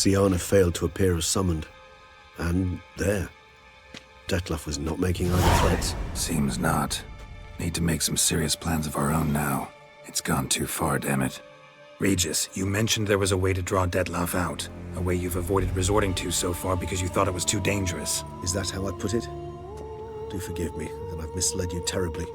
Siana failed to appear as summoned. And there. Dettlaff was not making either threats. Seems not. Need to make some serious plans of our own now. It's gone too far, damn it. Regis, you mentioned there was a way to draw Dettlaff out. A way you've avoided resorting to so far because you thought it was too dangerous. Is that how I put it? Do forgive me that I've misled you terribly.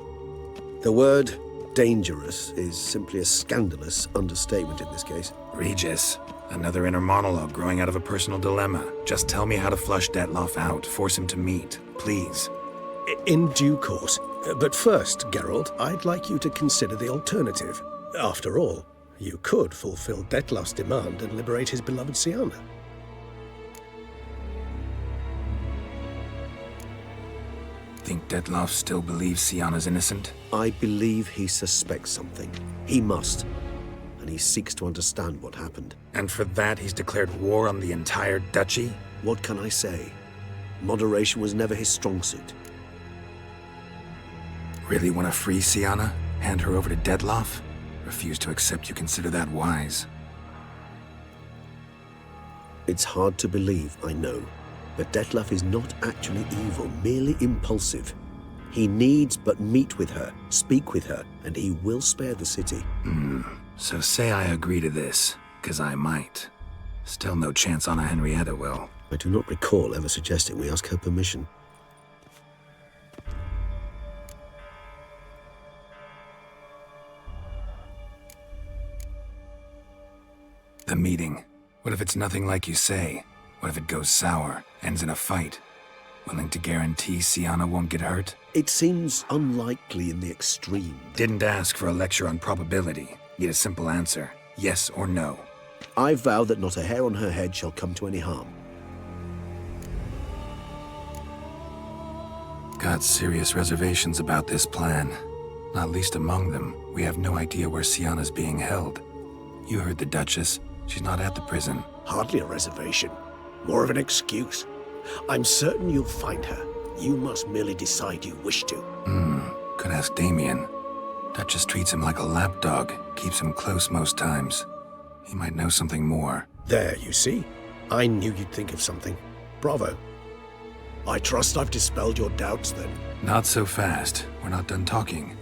The word dangerous is simply a scandalous understatement in this case. Regis, another inner monologue growing out of a personal dilemma. Just tell me how to flush Dettlaff out, force him to meet, please. In due course. But first, Geralt, I'd like you to consider the alternative. After all, you could fulfill Dettlaff's demand and liberate his beloved Siana. Think Dettlaff still believes Siana's innocent? I believe he suspects something. He must. And he seeks to understand what happened. And for that, he's declared war on the entire duchy? What can I say? Moderation was never his strong suit. Really want to free Siana? Hand her over to Dettlaff? Refuse to accept you consider that wise. It's hard to believe, I know. But Dettlaff is not actually evil, merely impulsive. He needs but meet with her, speak with her, and he will spare the city. So say I agree to this, 'cause I might. Still no chance Anna Henrietta will. I do not recall ever suggesting we ask her permission. The meeting. What if it's nothing like you say? What if it goes sour, ends in a fight? Willing to guarantee Siana won't get hurt? It seems unlikely in the extreme. Didn't ask for a lecture on probability. Need a simple answer. Yes or no. I vow that not a hair on her head shall come to any harm. Got serious reservations about this plan. Not least among them, we have no idea where Siana's being held. You heard the Duchess. She's not at the prison. Hardly a reservation. More of an excuse. I'm certain you'll find her. You must merely decide you wish to. Could ask Damien. Duchess treats him like a lapdog. Keeps him close most times. He might know something more. There, you see? I knew you'd think of something. Bravo. I trust I've dispelled your doubts, then. Not so fast. We're not done talking.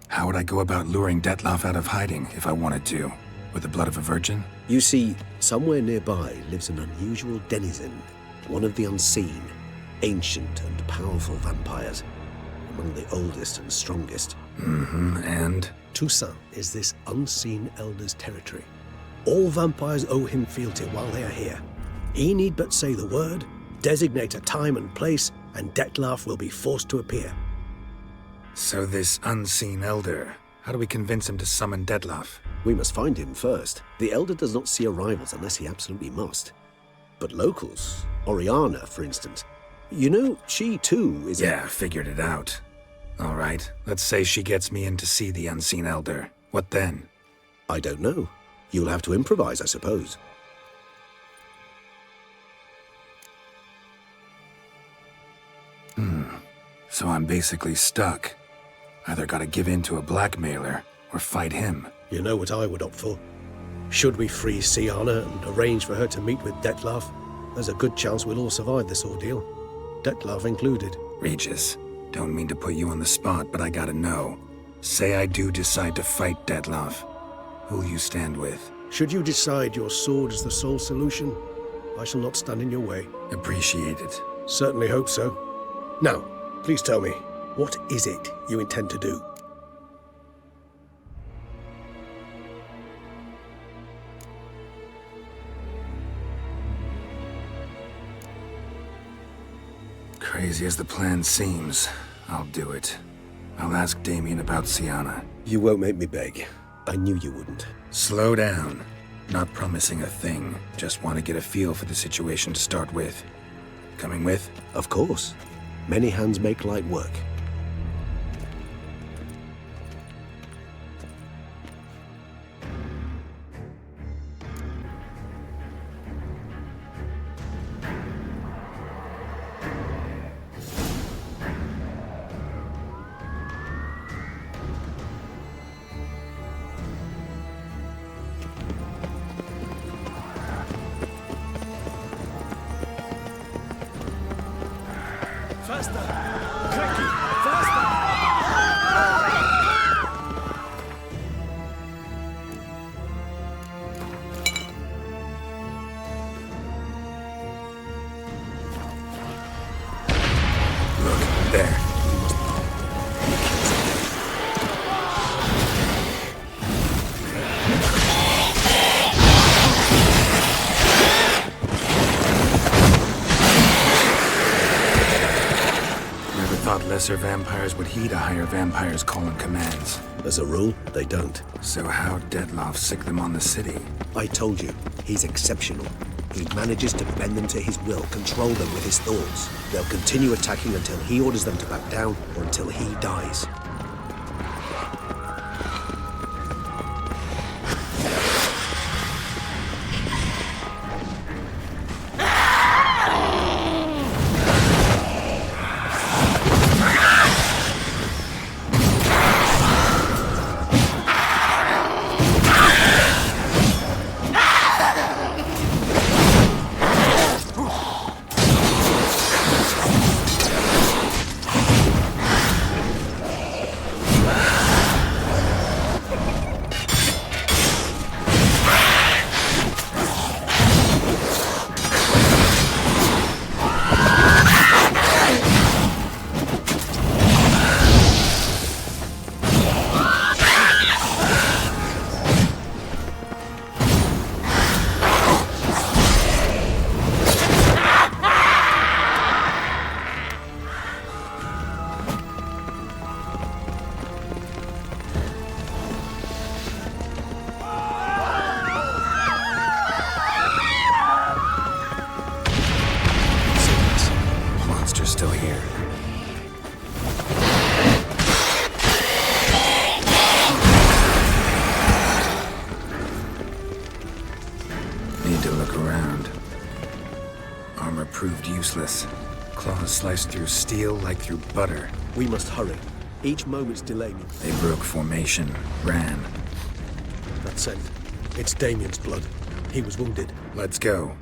How would I go about luring Dettlaff out of hiding if I wanted to? With the blood of a virgin? You see, somewhere nearby lives an unusual denizen, one of the unseen, ancient and powerful vampires, among the oldest and strongest. And? Toussaint is this unseen elder's territory. All vampires owe him fealty while they are here. He need but say the word, designate a time and place, and Dettlaff will be forced to appear. So this unseen elder, how do we convince him to summon Dettlaff? We must find him first. The elder does not see arrivals unless he absolutely must. But locals, Oriana, for instance, you know, she too is Yeah, figured it out. All right, let's say she gets me in to see the unseen elder. What then? I don't know. You'll have to improvise, I suppose. So I'm basically stuck. Either gotta give in to a blackmailer, or fight him. You know what I would opt for. Should we free Siana and arrange for her to meet with Dettlaff, there's a good chance we'll all survive this ordeal. Dettlaff included. Regis, don't mean to put you on the spot, but I gotta know. Say I do decide to fight Dettlaff. Who'll you stand with? Should you decide your sword is the sole solution, I shall not stand in your way. Appreciate it. Certainly hope so. Now, please tell me, what is it you intend to do? Crazy as the plan seems, I'll do it. I'll ask Damien about Siana. You won't make me beg. I knew you wouldn't. Slow down. Not promising a thing. Just want to get a feel for the situation to start with. Coming with? Of course. Many hands make light work. Faster! Quickly! Faster! Look, there. Lesser vampires would heed a higher vampire's call and commands. As a rule, they don't. So how Deadloff sick them on the city? I told you, he's exceptional. He manages to bend them to his will, control them with his thoughts. They'll continue attacking until he orders them to back down or until he dies. Still here. Need to look around. Armor proved useless. Claws sliced through steel like through butter. We must hurry. Each moment's delay means... They broke formation, ran. That scent. It's Damien's blood. He was wounded. Let's go.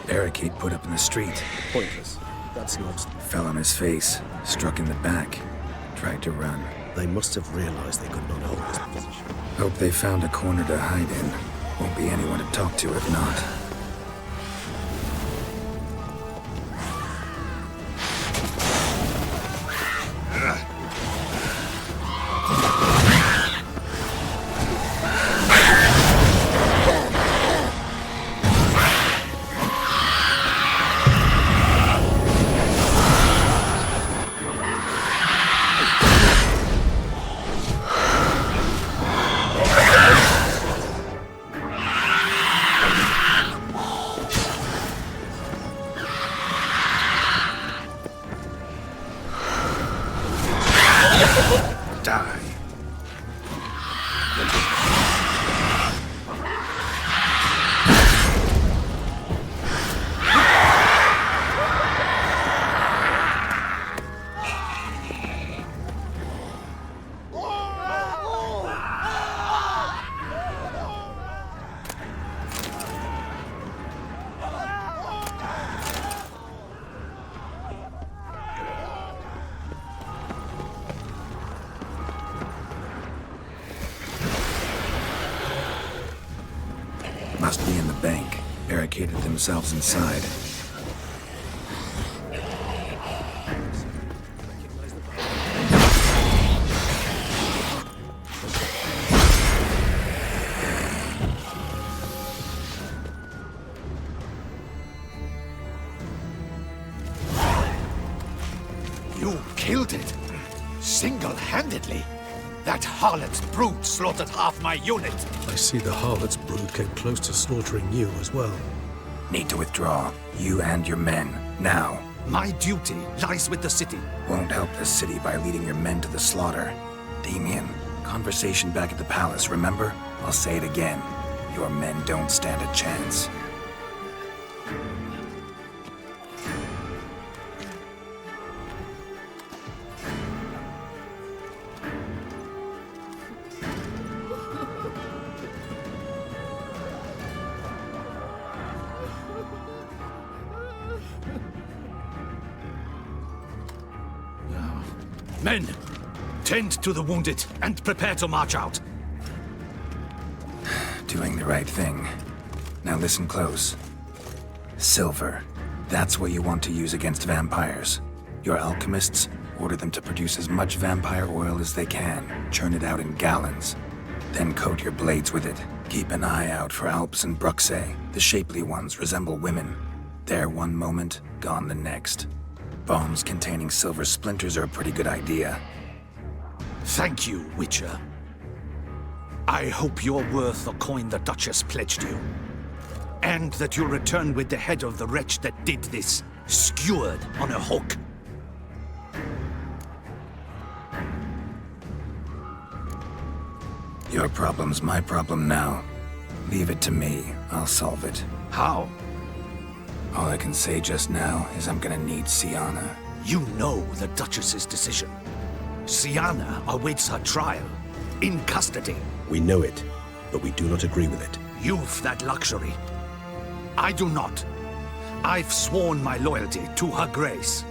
Barricade put up in the street. Pointless. That's lost. Fell on his face, struck in the back, tried to run. They must have realized they could not hold this position. Hope they found a corner to hide in. Won't be anyone to talk to if not. Die. Must be in the bank. Barricaded themselves inside. You killed it! Single-handedly! That harlot's brood slaughtered half my unit! I see the harlot's brood came close to slaughtering you as well. Need to withdraw. You and your men. Now. My duty lies with the city. Won't help the city by leading your men to the slaughter. Damien, conversation back at the palace, remember? I'll say it again. Your men don't stand a chance. Men, tend to the wounded and prepare to march out. Doing the right thing. Now listen close. Silver. That's what you want to use against vampires. Your alchemists, order them to produce as much vampire oil as they can. Churn it out in gallons. Then coat your blades with it. Keep an eye out for Alps and Bruxae. The shapely ones resemble women. There one moment, gone the next. Bombs containing silver splinters are a pretty good idea. Thank you, Witcher. I hope you're worth the coin the Duchess pledged you. And that you'll return with the head of the wretch that did this, skewered on a hook. Your problem's my problem now. Leave it to me. I'll solve it. How? All I can say just now is I'm gonna need Sienna. You know the Duchess's decision. Sienna awaits her trial, in custody. We know it, but we do not agree with it. You've that luxury. I do not. I've sworn my loyalty to her grace.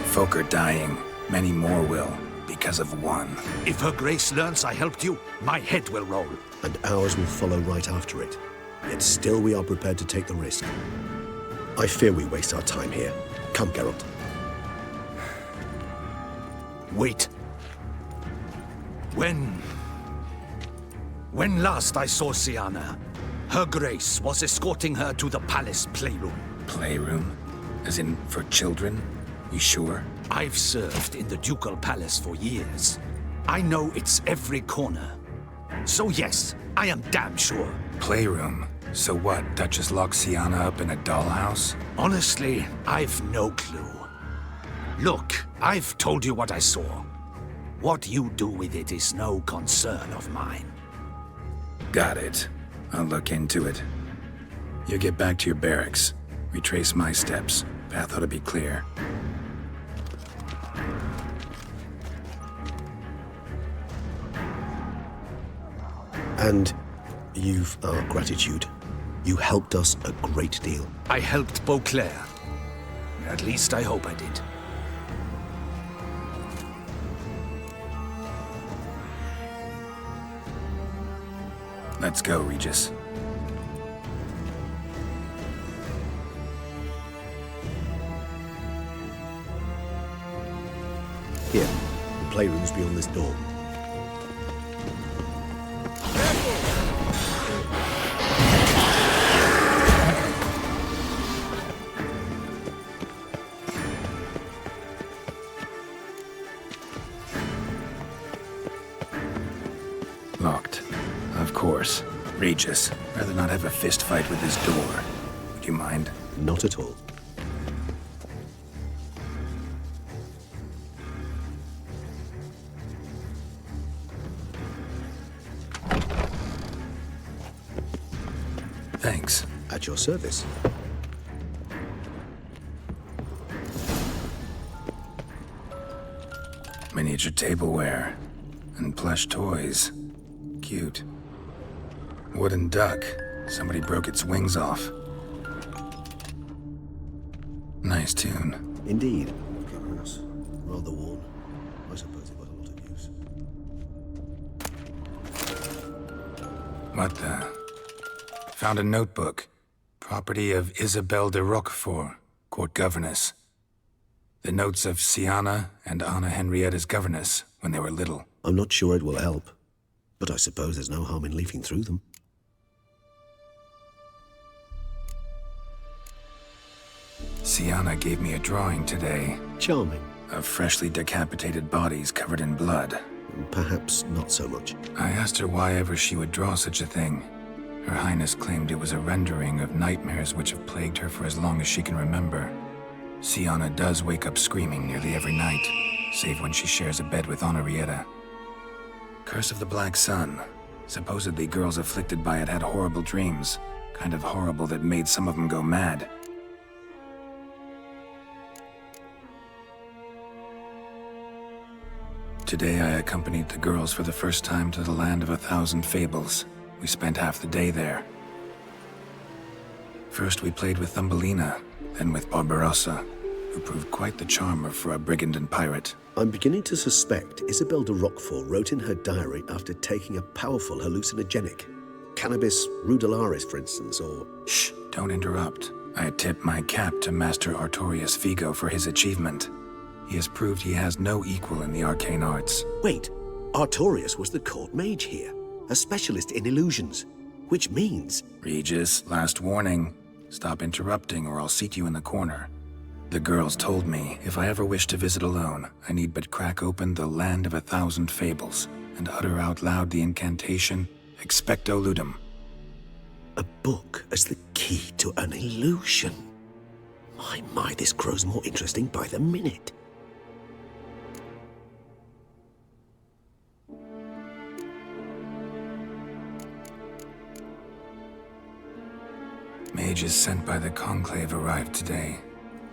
Folk are dying. Many more will, because of one. If her grace learns I helped you, my head will roll. And ours will follow right after it. Yet still we are prepared to take the risk. I fear we waste our time here. Come, Geralt. Wait. When last I saw Sienna, her grace was escorting her to the palace playroom. Playroom? As in, for children? You sure? I've served in the ducal palace for years. I know its every corner. So yes, I am damn sure. Playroom? So what, Duchess locked Sienna up in a dollhouse? Honestly, I've no clue. Look, I've told you what I saw. What you do with it is no concern of mine. Got it. I'll look into it. You get back to your barracks. Retrace my steps. Path ought to be clear. And you've our gratitude. You helped us a great deal. I helped Beauclair. At least I hope I did. Let's go, Regis. Here, the playroom's beyond this door. Locked. Of course. Regis, rather not have a fist fight with this door. Would you mind? Not at all. Thanks. At your service. Miniature tableware. And plush toys. Cute. Wooden duck. Somebody broke its wings off. Nice tune. Indeed. Looking horse. Rather worn. I suppose it got a lot of use. What the? Found a notebook. Property of Isabelle de Roquefort, court governess. The notes of Sienna and Anna Henrietta's governess when they were little. I'm not sure it will help, but I suppose there's no harm in leafing through them. Sienna gave me a drawing today. Charming. Of freshly decapitated bodies covered in blood. Perhaps not so much. I asked her why ever she would draw such a thing. Her Highness claimed it was a rendering of nightmares which have plagued her for as long as she can remember. Sienna does wake up screaming nearly every night, save when she shares a bed with Henrietta. Curse of the Black Sun. Supposedly girls afflicted by it had horrible dreams. Kind of horrible that made some of them go mad. Today I accompanied the girls for the first time to the land of 1,000 fables. We spent half the day there. First we played with Thumbelina, then with Barbarossa, who proved quite the charmer for a brigand and pirate. I'm beginning to suspect Isabel de Roquefort wrote in her diary after taking a powerful hallucinogenic. Cannabis rudelaris, for instance, or... Shh, don't interrupt. I tip my cap to Master Artorius Vigo for his achievement. He has proved he has no equal in the arcane arts. Wait, Artorius was the court mage here, a specialist in illusions, which means... Regis, last warning. Stop interrupting or I'll seat you in the corner. The girls told me if I ever wish to visit alone, I need but crack open the Land of 1,000 Fables and utter out loud the incantation, Expecto Ludum. A book as the key to an illusion. My, this grows more interesting by the minute. Mages sent by the Conclave arrived today.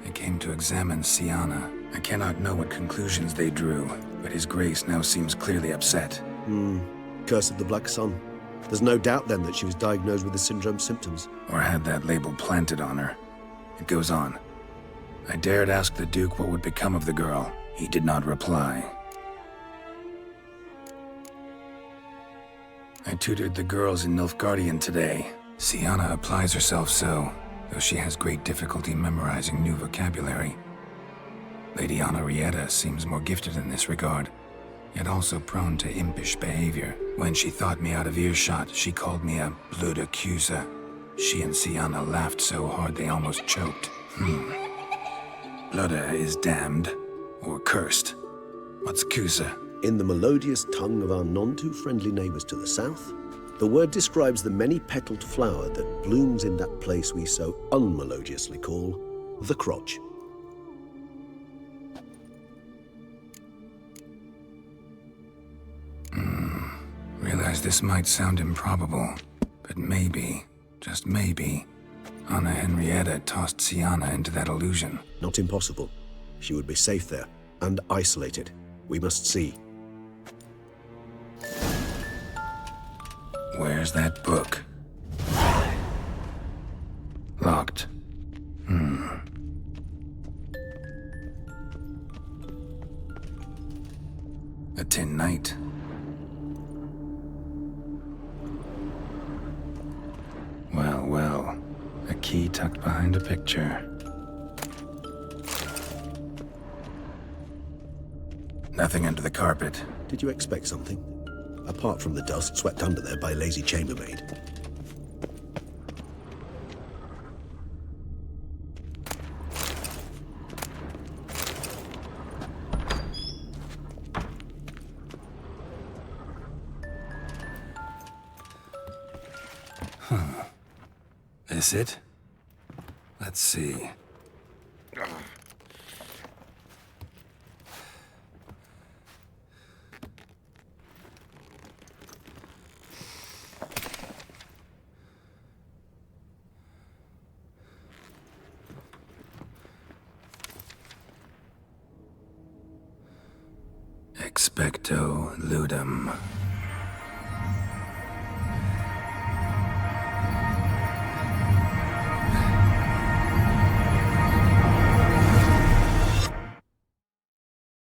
They came to examine Siana. I cannot know what conclusions they drew, but His Grace now seems clearly upset. Curse of the Black Sun. There's no doubt then that she was diagnosed with the syndrome symptoms. Or had that label planted on her. It goes on. I dared ask the Duke what would become of the girl. He did not reply. I tutored the girls in Nilfgaardian today. Siana applies herself so, though she has great difficulty memorizing new vocabulary. Lady Henrietta seems more gifted in this regard, yet also prone to impish behavior. When she thought me out of earshot, she called me a blood accuser. She and Siana laughed so hard they almost choked. Blooda is damned, or cursed. What's Cusa? In the melodious tongue of our none-too-friendly neighbors to the south, the word describes the many-petaled flower that blooms in that place we so unmelodiously call the crotch. Realize this might sound improbable, but maybe, just maybe, Anna Henrietta tossed Siana into that illusion. Not impossible. She would be safe there, and isolated. We must see. Where's that book? Locked. A tin knight. Well. A key tucked behind a picture. Nothing under the carpet. Did you expect something? Apart from the dust swept under there by a lazy chambermaid. This it? Let's see. Expecto Ludum.